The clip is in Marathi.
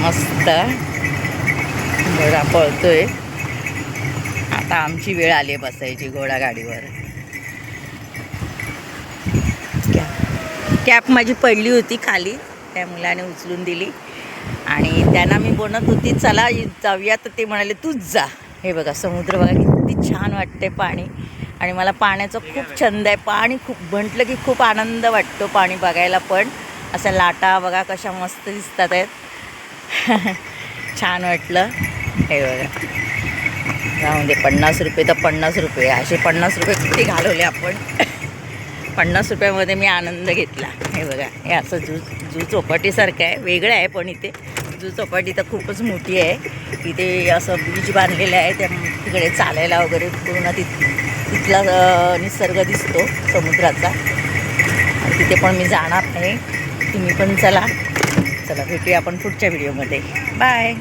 मस्त घोडा पळतोय. आता आमची वेळ आली बसायची घोडा गाडीवर. कॅप माझी पडली होती खाली, त्या मुलाने उचलून दिली आणि त्यांना मी बोलत होती चला जाऊया, तर ते म्हणाले तूच जा. हे बघा समुद्र बघा किती छान वाटते पाणी. आणि मला पाण्याचा खूप छंद आहे. पाणी खूप म्हटलं की खूप आनंद वाटतो पाणी बघायला. पण अशा लाटा बघा कशा मस्त दिसतात आहेत. छान वाटलं. हे बघा जाऊन दे, 50 रुपये तर 50 रुपये, असे 50 रुपये किती घालवले आपण. 50 रुपयामध्ये मी आनंद घेतला. हे बघा हे असं जू चौपाटीसारखं आहे, वेगळं आहे. पण इथे जू चौपाटी तर खूपच मोठी आहे. इथे असं ब्रिज बांधलेलं आहे, त्या तिकडे चालायला वगैरे पूर्ण तिथला निसर्ग दिसतो समुद्राचा. आणि तिथे पण मी जाणार आहे, तुम्ही पण चला. चला भेटूया आपण पुढच्या व्हिडिओमध्ये. बाय.